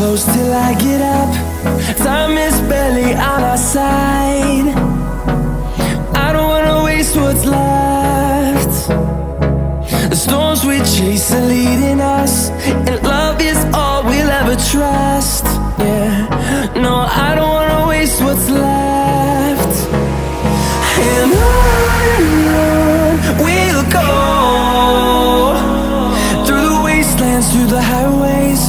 close till I get up. Time is barely on our side. I don't wanna waste what's left. The storms we chase are leading us, and love is all we'll ever trust. Yeah, no, I don't wanna waste what's left. And on we'll go, through the wastelands, through the highways,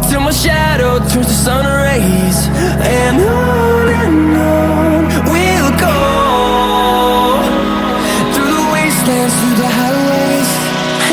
till my shadow turns to sun rays. And on we'll go, through the wastelands, through the highways,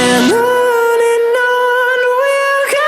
and on we'll go.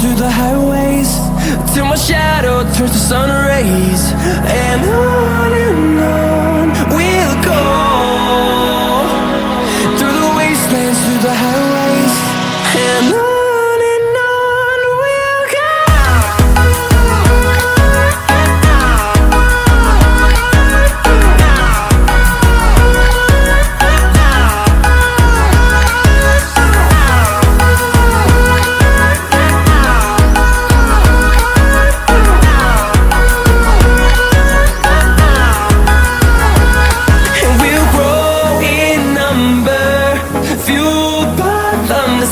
Through the highways, till my shadow turns to sun rays. And on we'll go, through the wastelands, through the highways, and on we'll go.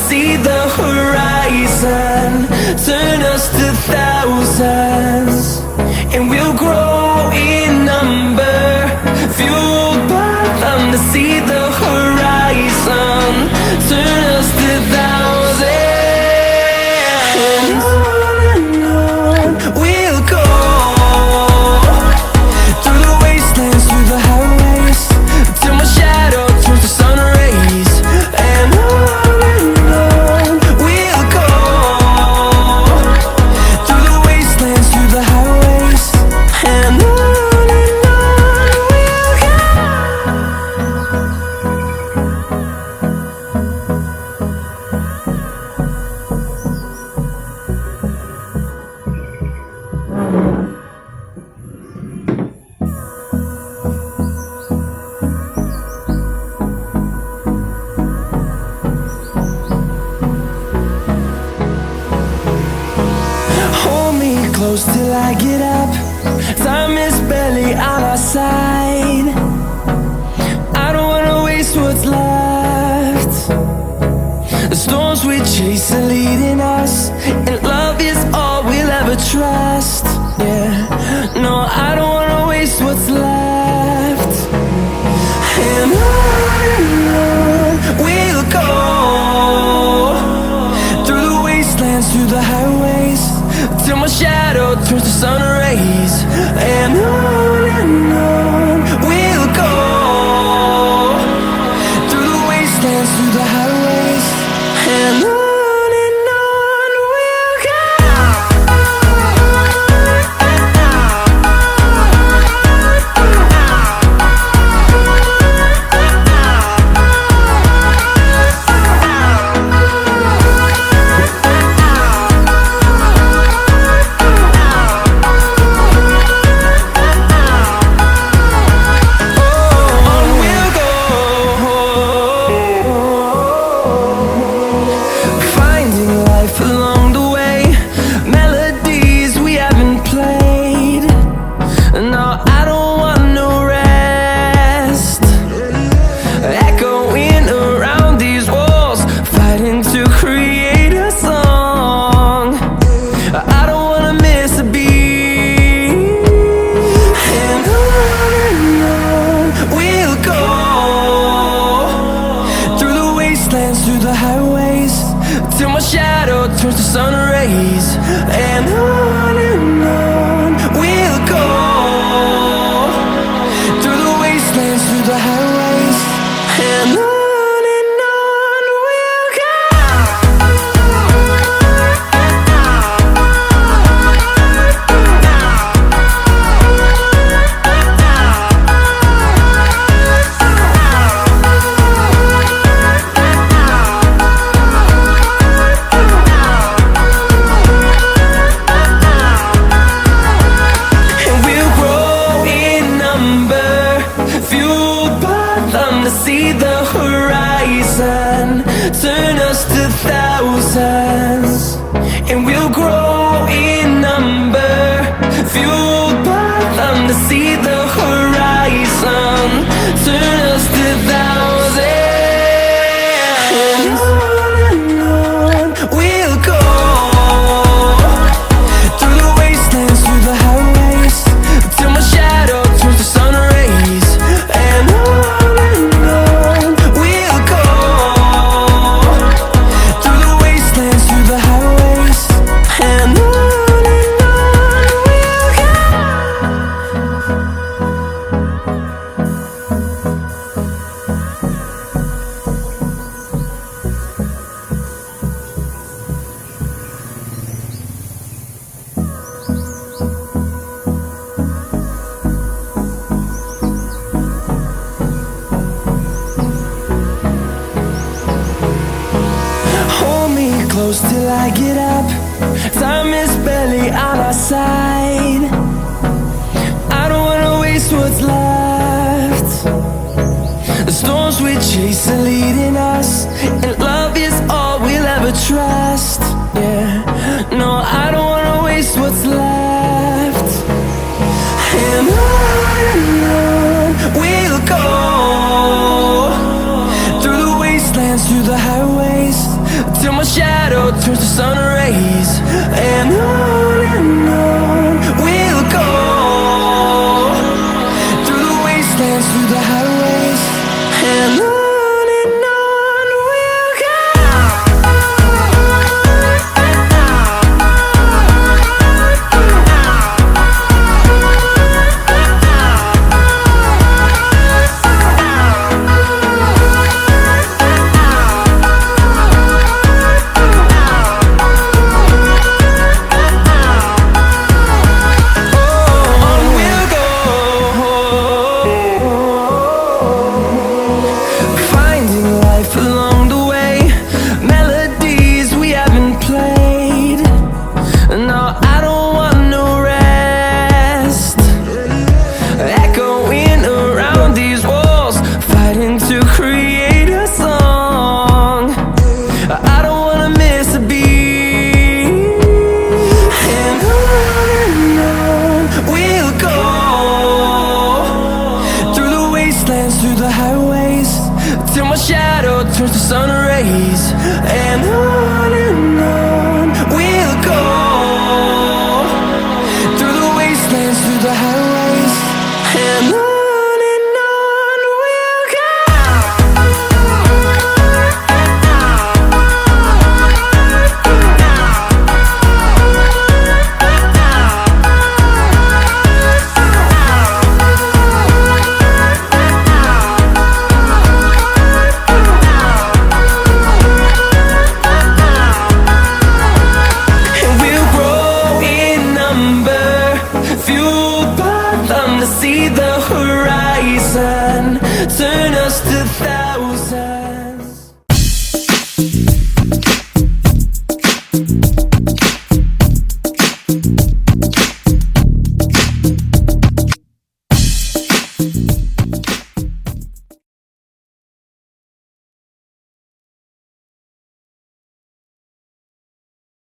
See the horizon, turn us to thousands, and we'll grow in number, fueled by them. To see the horizon, turn us to thousands, and on we'll go, through the wastelands, through the highways, till my shadow turns to sun rays. And on close till I get up. Time is barely on our side. I don't wanna waste what's left. The storms we chase are leading us, and love is all we'll ever trust. Yeah, no, I don't wanna waste what's left. And on we'll go, through the wastelands, through the highways, till my shadow turns to sun rays. And on we'll go, through the wastelands, through the highways, and on shadow turns to sun rays. And on we'll go, through the wastelands, through the highways. And on we'll go. See the horizon turn us to thousands, and we'll grow in number, fueled by them to see the horizon turn us to thousands. And on we'll go, through the wastelands, through the highways, till my shadow turns to sun rays. And close till I get up. Time is barely on our side. I don't wanna waste what's left. The storms we chase are leading us, and love is all we'll ever trust. Yeah, no, I don't wanna waste what's left. And on we'll go, through the wastelands, through the highways, till my shadow turns to sun